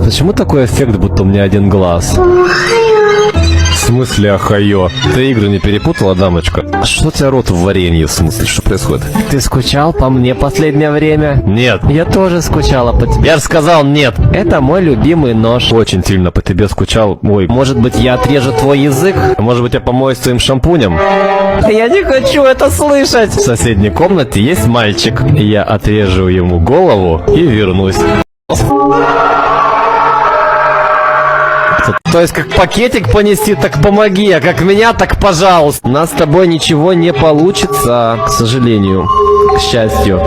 почему такой эффект, будто у меня один глаз? В смысле ахайо? Ты игры не перепутала, дамочка? А что у тебя рот в варенье, в смысле? Что происходит? Ты скучал по мне последнее время? Нет. Я тоже скучала по тебе. Я же сказал нет. Это мой любимый нож. Очень сильно по тебе скучал. Ой, может быть, я отрежу твой язык? Может быть, я помоюсь твоим шампунем? Я не хочу это слышать. В соседней комнате есть мальчик. Я отрежу ему голову и вернусь. То есть, как пакетик понести, так помоги, а как меня, так пожалуйста. У нас с тобой ничего не получится, к сожалению, к счастью.